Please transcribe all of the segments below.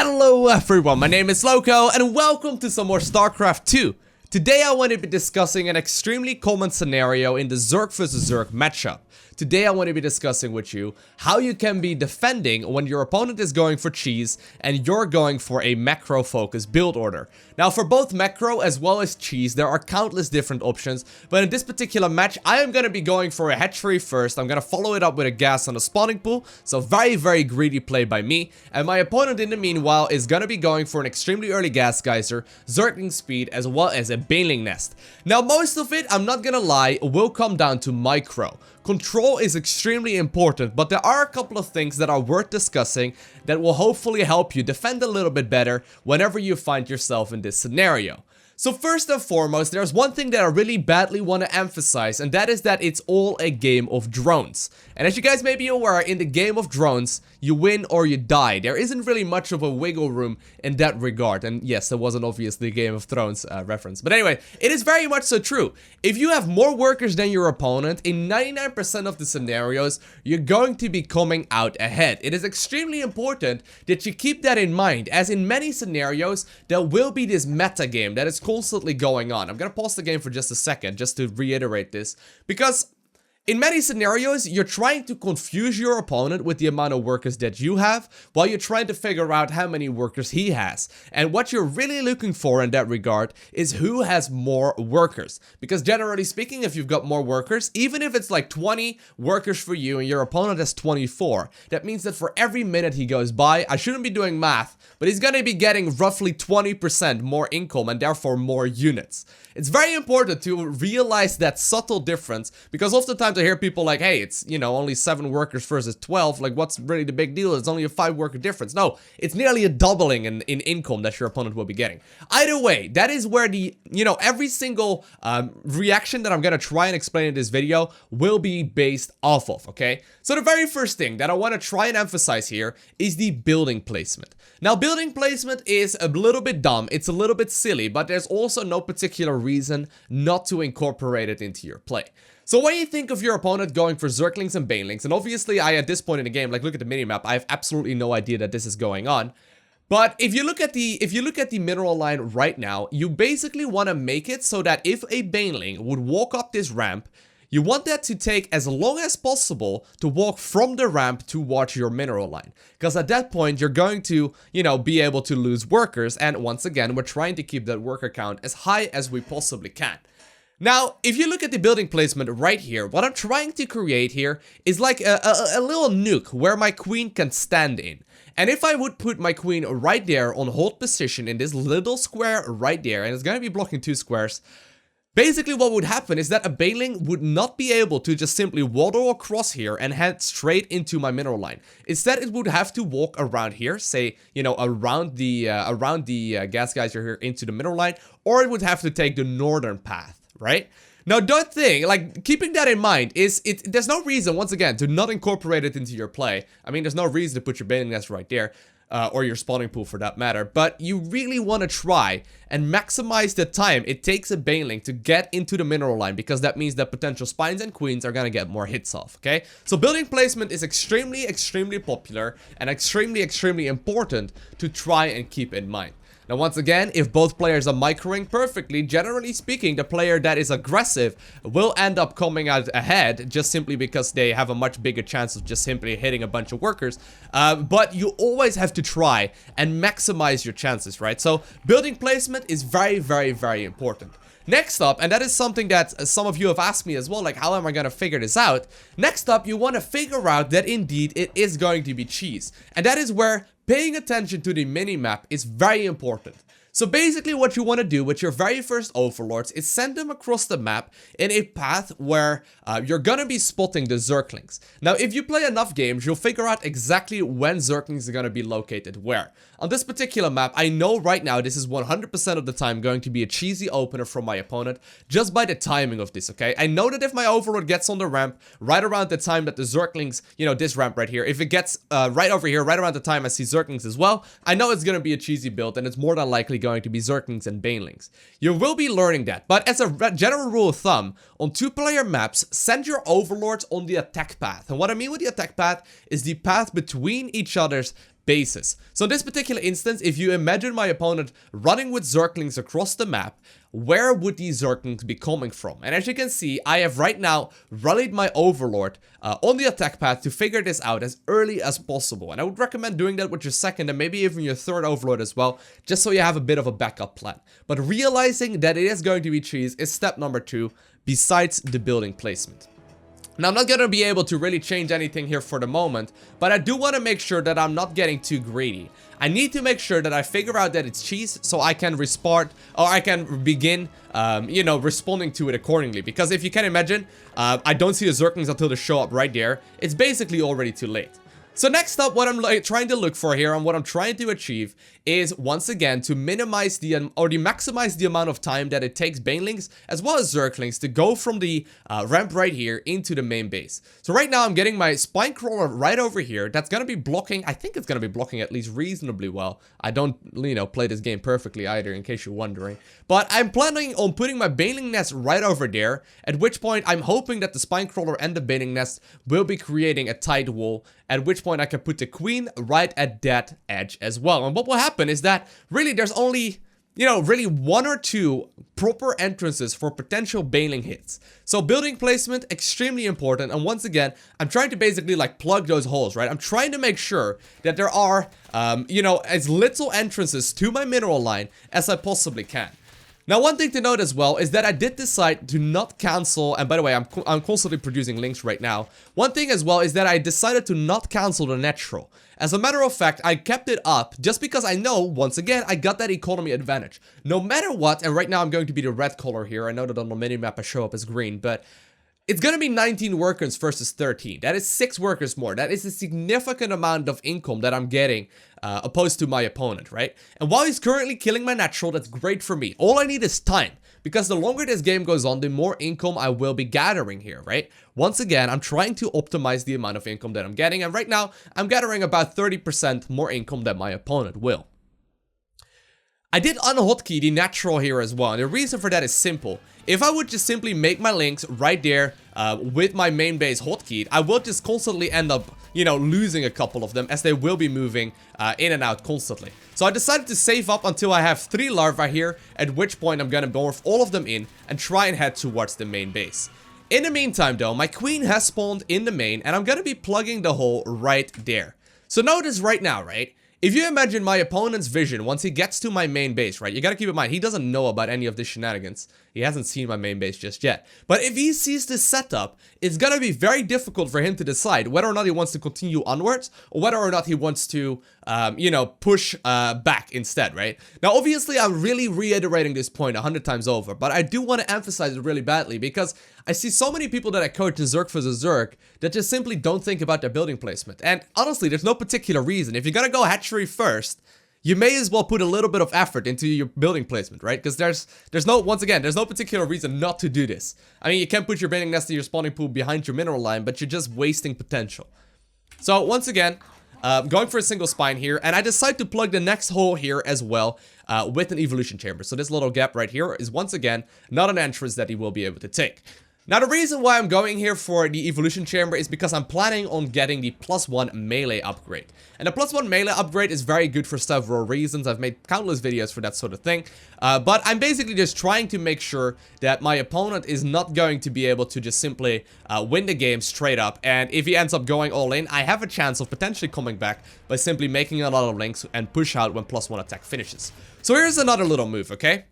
Hello everyone, my name is Lowko and welcome to some more StarCraft 2. Today I want to be discussing an extremely common scenario in the Zerg vs Zerg matchup. Today I want to be discussing with you how you can be defending when your opponent is going for cheese and you're going for a macro focused build order. Now for both macro as well as cheese there are countless different options, but in this particular match I am going to be going for a hatchery first. I'm going to follow it up with a gas on the spawning pool, so very greedy play by me, and my opponent in the meanwhile is going to be going for an extremely early gas geyser, zergling speed as well as a baneling nest. Now most of it, I'm not gonna lie, will come down to micro. Control is extremely important, but there are a couple of things that are worth discussing that will hopefully help you defend a little bit better whenever you find yourself in this scenario. So first and foremost, there's one thing that I really badly want to emphasize, and that is that it's all a game of drones. And as you guys may be aware, in the game of drones, you win or you die. There isn't really much of a wiggle room in that regard. And yes, that wasn't obviously a Game of Thrones reference. But anyway, it is very much so true. If you have more workers than your opponent, in 99% of the scenarios, you're going to be coming out ahead. It is extremely important that you keep that in mind, as in many scenarios, there will be this meta game that is constantly going on. I'm gonna pause the game for just a second, just to reiterate this, because in many scenarios, you're trying to confuse your opponent with the amount of workers that you have, while you're trying to figure out how many workers he has. And what you're really looking for in that regard is who has more workers. Because generally speaking, if you've got more workers, even if it's like 20 workers for you and your opponent has 24, that means that for every minute he goes by, I shouldn't be doing math, but he's gonna be getting roughly 20% more income and therefore more units. It's very important to realize that subtle difference, because oftentimes I hear people like, hey, it's, you know, only 7 workers versus 12, like what's really the big deal? It's only a 5 worker difference. No, it's nearly a doubling in income that your opponent will be getting. Either way, that is where the, you know, every single reaction that I'm gonna try and explain in this video will be based off of, okay? So the very first thing that I want to try and emphasize here is the building placement. Now building placement is a little bit dumb, it's a little bit silly, but there's also no particular reason not to incorporate it into your play. So when you think of your opponent going for zerglings and banelings, and obviously I at this point in the game, like look at the minimap, I have absolutely no idea that this is going on. But if you look at the mineral line right now, you basically want to make it so that if a baneling would walk up this ramp, you want that to take as long as possible to walk from the ramp towards your mineral line. Because at that point, you're going to, you know, be able to lose workers. And once again, we're trying to keep that worker count as high as we possibly can. Now, if you look at the building placement right here, what I'm trying to create here is like a little nook where my queen can stand in. And if I would put my queen right there on hold position in this little square right there, and it's going to be blocking 2 squares, basically what would happen is that a baneling would not be able to just simply waddle across here and head straight into my mineral line. Instead, it would have to walk around here, say, you know, around the gas geyser here into the mineral line, or it would have to take the northern path, right? Now, that thing, like, keeping that in mind is, there's no reason, once again, to not incorporate it into your play. I mean, there's no reason to put your baneling nest right there. Or your spawning pool for that matter, but you really want to try and maximize the time it takes a baneling to get into the mineral line, because that means that potential spines and queens are gonna get more hits off, okay? So building placement is extremely popular and extremely important to try and keep in mind. Now once again, if both players are microing perfectly, generally speaking, the player that is aggressive will end up coming out ahead just simply because they have a much bigger chance of just simply hitting a bunch of workers. But you always have to try and maximize your chances, right? So building placement is very important. Next up, and that is something that some of you have asked me as well, like how am I gonna figure this out? Next up, you want to figure out that indeed it is going to be cheese. And that is where paying attention to the minimap is very important. So basically what you want to do with your very first overlords is send them across the map in a path where you're gonna be spotting the zerglings. Now if you play enough games, you'll figure out exactly when zerglings are gonna be located where. On this particular map, I know right now this is 100% of the time going to be a cheesy opener from my opponent, just by the timing of this, okay? I know that if my overlord gets on the ramp right around the time that the zerglings, you know, this ramp right here, if it gets right over here, right around the time I see zerglings as well, I know it's gonna be a cheesy build, and it's more than likely going to be zerglings and banelings. You will be learning that, but as a general rule of thumb, on 2-player maps, send your overlords on the attack path. And what I mean with the attack path is the path between each other's bases. So in this particular instance, if you imagine my opponent running with Zerglings across the map, where would these Zerglings be coming from? And as you can see, I have right now rallied my Overlord on the attack path to figure this out as early as possible. And I would recommend doing that with your second and maybe even your third Overlord as well, just so you have a bit of a backup plan. But realizing that it is going to be cheese is step number 2, besides the building placement. Now, I'm not going to be able to really change anything here for the moment, but I do want to make sure that I'm not getting too greedy. I need to make sure that I figure out that it's cheese so I can respond, or I can begin, you know, responding to it accordingly. Because if you can imagine, I don't see the Zerglings until they show up right there. It's basically already too late. So next up, what I'm trying to look for here and what I'm trying to achieve is once again to minimize maximize the amount of time that it takes Banelings as well as Zerglings to go from the ramp right here into the main base. So right now I'm getting my Spine Crawler right over here. That's going to be blocking. I think it's going to be blocking at least reasonably well. I don't, you know, play this game perfectly either, in case you're wondering. But I'm planning on putting my Baneling Nest right over there, at which point I'm hoping that the Spine Crawler and the Baneling Nest will be creating a tight wall, at which point I can put the Queen right at that edge as well. And what will happen is that really there's only, you know, really 1 or 2 proper entrances for potential Baneling hits. So building placement, extremely important. And once again, I'm trying to basically like plug those holes, right? I'm trying to make sure that there are, you know, as little entrances to my mineral line as I possibly can. Now, one thing to note as well is that I did decide to not cancel, and by the way, I'm constantly producing links right now. One thing as well is that I decided to not cancel the natural. As a matter of fact, I kept it up just because I know, once again, I got that economy advantage. No matter what, and right now I'm going to be the red color here. I know that on the minimap I show up as green, but it's going to be 19 workers versus 13. That is 6 workers more. That is a significant amount of income that I'm getting opposed to my opponent, right? And while he's currently killing my natural, that's great for me. All I need is time, because the longer this game goes on, the more income I will be gathering here, right? Once again, I'm trying to optimize the amount of income that I'm getting, and right now, I'm gathering about 30% more income than my opponent will. I did unhotkey the natural here as well, and the reason for that is simple. If I would just simply make my links right there with my main base hotkeyed, I will just constantly end up, you know, losing a couple of them as they will be moving in and out constantly. So I decided to save up until I have 3 larvae here, at which point I'm gonna morph all of them in and try and head towards the main base. In the meantime though, my queen has spawned in the main and I'm gonna be plugging the hole right there. So notice right now, right? If you imagine my opponent's vision once he gets to my main base, right? You gotta keep in mind, he doesn't know about any of this shenanigans. He hasn't seen my main base just yet. But if he sees this setup, it's gonna be very difficult for him to decide whether or not he wants to continue onwards or whether or not he wants to, you know, push back instead, right? Now, obviously, I'm really reiterating this point 100 times over, but I do want to emphasize it really badly because I see so many people that I coach in Zerg vs Zerg that just simply don't think about their building placement. And honestly, there's no particular reason. If you're gonna go Hatchery first, you may as well put a little bit of effort into your building placement, right? Because there's no, once again, there's no particular reason not to do this. I mean, you can put your Baneling Nest in your spawning pool behind your mineral line, but you're just wasting potential. So once again, going for a single spine here, and I decide to plug the next hole here as well with an evolution chamber. So this little gap right here is once again not an entrance that he will be able to take. Now, the reason why I'm going here for the evolution chamber is because I'm planning on getting the +1 melee upgrade. And the +1 melee upgrade is very good for several reasons. I've made countless videos for that sort of thing. But I'm basically just trying to make sure that my opponent is not going to be able to just simply win the game straight up. And if he ends up going all in, I have a chance of potentially coming back by simply making a lot of links and push out when +1 attack finishes. So here's another little move, okay?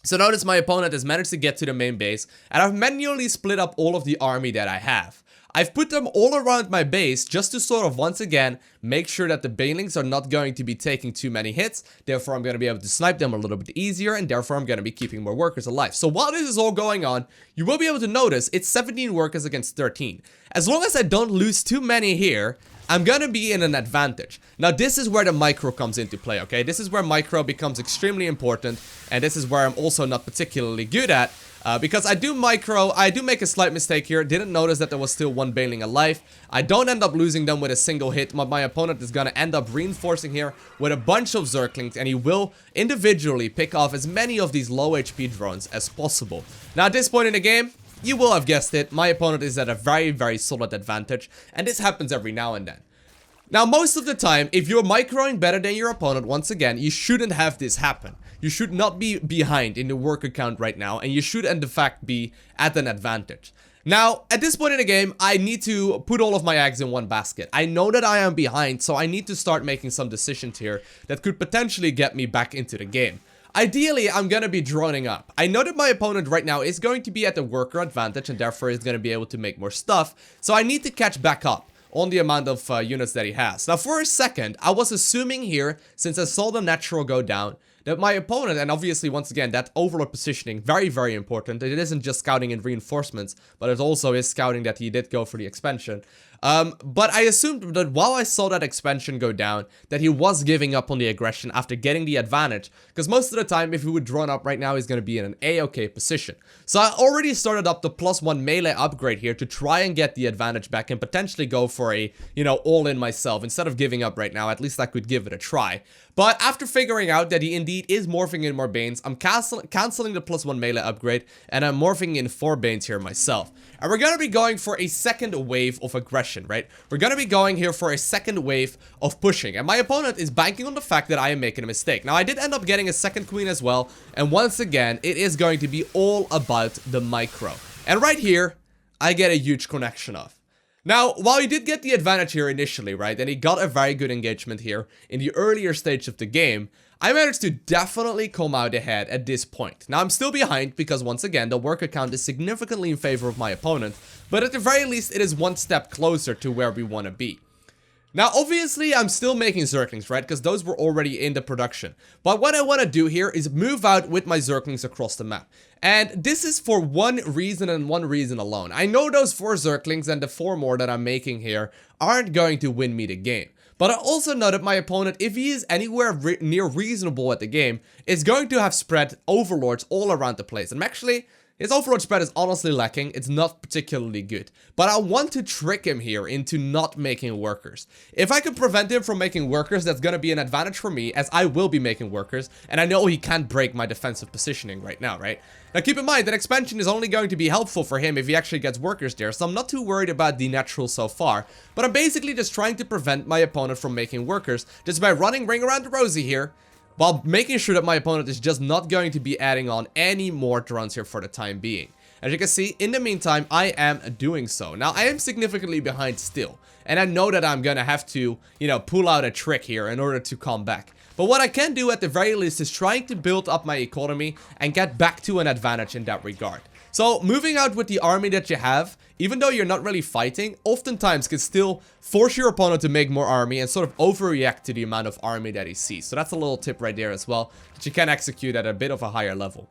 So notice my opponent has managed to get to the main base, and I've manually split up all of the army that I have. I've put them all around my base just to sort of once again make sure that the Banelings are not going to be taking too many hits. Therefore, I'm going to be able to snipe them a little bit easier, and therefore I'm going to be keeping more workers alive. So while this is all going on, you will be able to notice it's 17 workers against 13. As long as I don't lose too many here, I'm gonna be in an advantage. Now, this is where the micro comes into play, okay? This is where micro becomes extremely important, and this is where I'm also not particularly good at, because I do make a slight mistake here. Didn't notice that there was still one Baneling alive. I don't end up losing them with a single hit. My opponent is gonna end up reinforcing here with a bunch of Zerglings, and he will individually pick off as many of these low HP drones as possible. Now, at this point in the game, you will have guessed it, my opponent is at a very, very solid advantage, and this happens every now and then. Now, most of the time, if you're microing better than your opponent, once again, you shouldn't have this happen. You should not be behind in the worker count right now, and you should, in fact, be at an advantage. Now, at this point in the game, I need to put all of my eggs in one basket. I know that I am behind, so I need to start making some decisions here that could potentially get me back into the game. Ideally, I'm gonna be droning up. I know that my opponent right now is going to be at the worker advantage, and therefore is gonna be able to make more stuff, so I need to catch back up on the amount of units that he has. Now, for a second, I was assuming here, since I saw the natural go down, that my opponent, and obviously, once again, that overlord positioning, very, very important. It isn't just scouting and reinforcements, but it also is scouting that he did go for the expansion. But I assumed that while I saw that expansion go down, that he was giving up on the aggression after getting the advantage, because most of the time, if he would drone up right now, he's going to be in an A-OK position. So I already started up the +1 melee upgrade here to try and get the advantage back and potentially go for a, all-in myself. Instead of giving up right now, at least I could give it a try. But after figuring out that he indeed is morphing in more Banes, I'm canceling the +1 melee upgrade, and I'm morphing in 4 Banes here myself. And we're going to be going for a second wave of aggression, right? We're going to be going here for a second wave of pushing. And my opponent is banking on the fact that I am making a mistake. Now, I did end up getting a second queen as well. And once again, it is going to be all about the micro. And right here, I get a huge connection of. Now, while he did get the advantage here initially, right, and he got a very good engagement here in the earlier stage of the game, I managed to definitely come out ahead at this point. Now, I'm still behind because, once again, the worker count is significantly in favor of my opponent, but at the very least, it is one step closer to where we want to be. Now, obviously, I'm still making Zerglings, right, because those were already in the production. But what I want to do here is move out with my Zerglings across the map. And this is for one reason and one reason alone. I know those 4 Zerglings and the 4 more that I'm making here aren't going to win me the game. But I also know that my opponent, if he is anywhere near reasonable at the game, is going to have spread overlords all around the place. And actually, his overlord spread is honestly lacking. It's not particularly good. But I want to trick him here into not making workers. If I could prevent him from making workers, that's going to be an advantage for me, as I will be making workers. And I know he can't break my defensive positioning right now, right? Now, keep in mind that expansion is only going to be helpful for him if he actually gets workers there. So I'm not too worried about the natural so far. But I'm basically just trying to prevent my opponent from making workers just by running Ring Around the Rosie here, while making sure that my opponent is just not going to be adding on any more drones here for the time being. As you can see, in the meantime, I am doing so. Now, I am significantly behind still, and I know that I'm gonna have to, pull out a trick here in order to come back. But what I can do at the very least is trying to build up my economy and get back to an advantage in that regard. So, moving out with the army that you have, even though you're not really fighting, oftentimes can still force your opponent to make more army and sort of overreact to the amount of army that he sees. So that's a little tip right there as well, that you can execute at a bit of a higher level.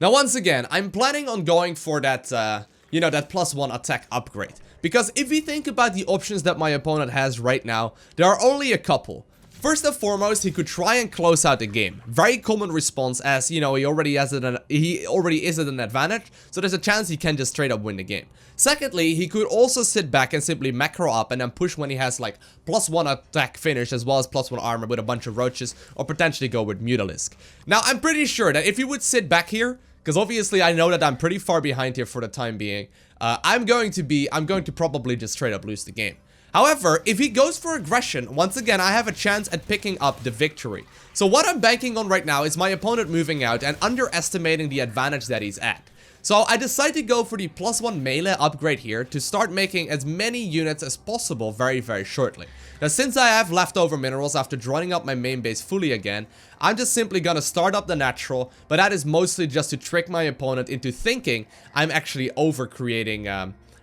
Now, once again, I'm planning on going for that, that +1 attack upgrade. Because if we think about the options that my opponent has right now, there are only a couple. First and foremost, he could try and close out the game. Very common response, as he already is at an advantage, so there's a chance he can just straight up win the game. Secondly, he could also sit back and simply macro up and then push when he has like +1 attack finish as well as +1 armor with a bunch of roaches, or potentially go with Mutalisk. Now, I'm pretty sure that if he would sit back here, because obviously I know that I'm pretty far behind here for the time being, I'm going to probably just straight up lose the game. However, if he goes for aggression, once again, I have a chance at picking up the victory. So what I'm banking on right now is my opponent moving out and underestimating the advantage that he's at. So I decided to go for the +1 melee upgrade here to start making as many units as possible very, very shortly. Now, since I have leftover minerals after drawing up my main base fully again, I'm just simply gonna start up the natural, but that is mostly just to trick my opponent into thinking I'm actually over creating,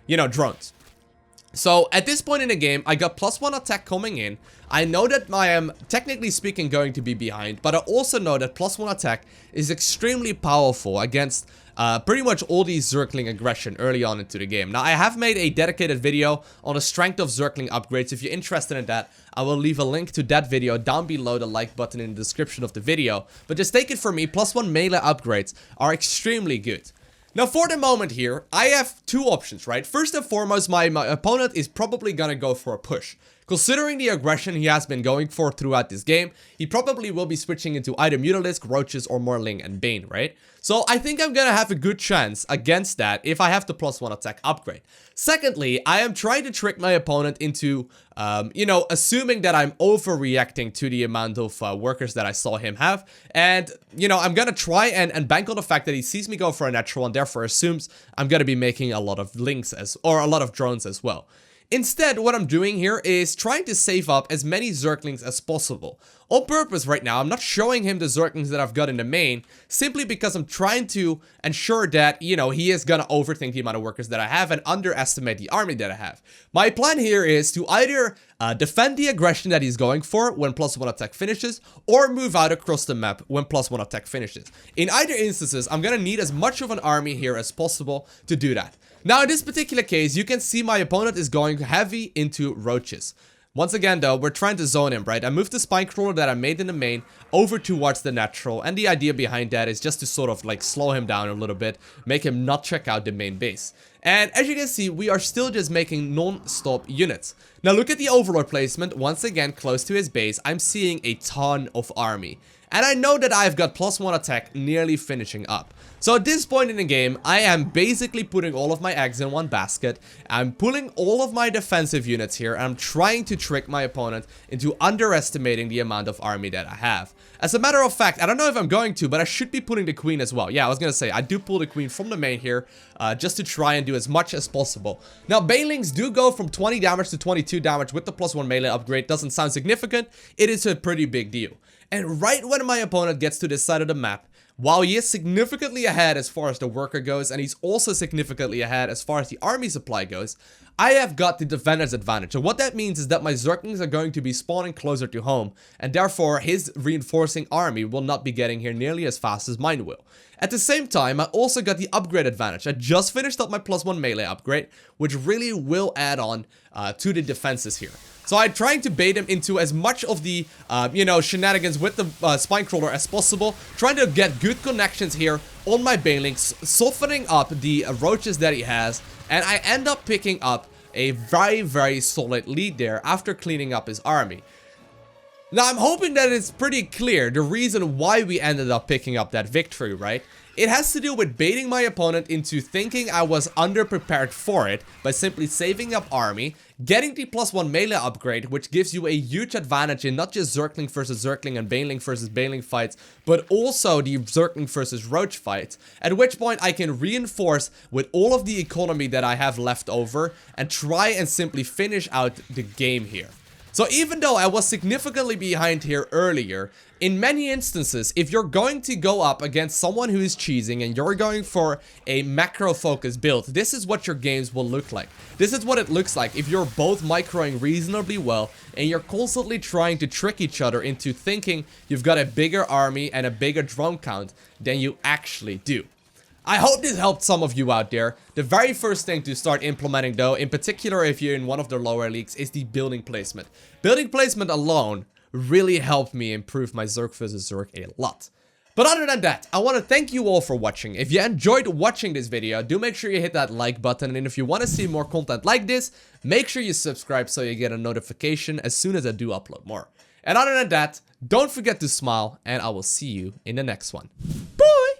drones. So, at this point in the game, I got +1 attack coming in. I know that I am, technically speaking, going to be behind, but I also know that +1 attack is extremely powerful against pretty much all these Zergling aggression early on into the game. Now, I have made a dedicated video on the strength of Zergling upgrades. If you're interested in that, I will leave a link to that video down below, the like button in the description of the video. But just take it from me, +1 melee upgrades are extremely good. Now, for the moment here, I have two options, right? First and foremost, my opponent is probably gonna go for a push. Considering the aggression he has been going for throughout this game, he probably will be switching into either Mutalisk, Roaches, or Morling and Bane, right? So I think I'm gonna have a good chance against that if I have the +1 attack upgrade. Secondly, I am trying to trick my opponent into, you know, assuming that I'm overreacting to the amount of workers that I saw him have. And, you know, I'm gonna try and bank on the fact that he sees me go for a natural and therefore assumes I'm gonna be making a lot of links or a lot of drones as well. Instead, what I'm doing here is trying to save up as many Zerglings as possible. On purpose right now, I'm not showing him the Zerglings that I've got in the main, simply because I'm trying to ensure that, you know, he is gonna overthink the amount of workers that I have and underestimate the army that I have. My plan here is to either defend the aggression that he's going for when +1 attack finishes, or move out across the map when +1 attack finishes. In either instances, I'm gonna need as much of an army here as possible to do that. Now, in this particular case, you can see my opponent is going heavy into Roaches. Once again, though, we're trying to zone him, right? I moved the Spinecrawler that I made in the main over towards the natural, and the idea behind that is just to sort of like slow him down a little bit, make him not check out the main base. And as you can see, we are still just making non-stop units. Now look at the Overlord placement, once again close to his base. I'm seeing a ton of army. And I know that I've got +1 attack nearly finishing up. So at this point in the game, I am basically putting all of my eggs in one basket. I'm pulling all of my defensive units here, and I'm trying to trick my opponent into underestimating the amount of army that I have. As a matter of fact, I don't know if I'm going to, but I should be pulling the Queen as well. Yeah, I was gonna say, I do pull the Queen from the main here, just to try and do as much as possible. Now, Banelings do go from 20 damage to 22 damage with the +1 melee upgrade. Doesn't sound significant. It is a pretty big deal. And right when my opponent gets to this side of the map, while he is significantly ahead as far as the worker goes, and he's also significantly ahead as far as the army supply goes, I have got the defender's advantage. So what that means is that my Zerglings are going to be spawning closer to home, and therefore his reinforcing army will not be getting here nearly as fast as mine will. At the same time, I also got the upgrade advantage. I just finished up my +1 melee upgrade, which really will add on to the defenses here. So I'm trying to bait him into as much of the, you know, shenanigans with the Spinecrawler as possible. Trying to get good connections here on my Banelings, softening up the Roaches that he has. And I end up picking up a very, very solid lead there after cleaning up his army. Now, I'm hoping that it's pretty clear the reason why we ended up picking up that victory, right? It has to do with baiting my opponent into thinking I was underprepared for it by simply saving up army, getting the +1 melee upgrade, which gives you a huge advantage in not just Zergling versus Zergling and Baneling versus Baneling fights, but also the Zergling versus Roach fights, at which point I can reinforce with all of the economy that I have left over and try and simply finish out the game here. So even though I was significantly behind here earlier, in many instances, if you're going to go up against someone who is cheesing and you're going for a macro focus build, this is what your games will look like. This is what it looks like if you're both microing reasonably well and you're constantly trying to trick each other into thinking you've got a bigger army and a bigger drone count than you actually do. I hope this helped some of you out there. The very first thing to start implementing, though, in particular if you're in one of the lower leagues, is the building placement. Building placement alone really helped me improve my Zerg vs Zerg a lot. But other than that, I want to thank you all for watching. If you enjoyed watching this video, do make sure you hit that like button. And if you want to see more content like this, make sure you subscribe so you get a notification as soon as I do upload more. And other than that, don't forget to smile, and I will see you in the next one. Boom!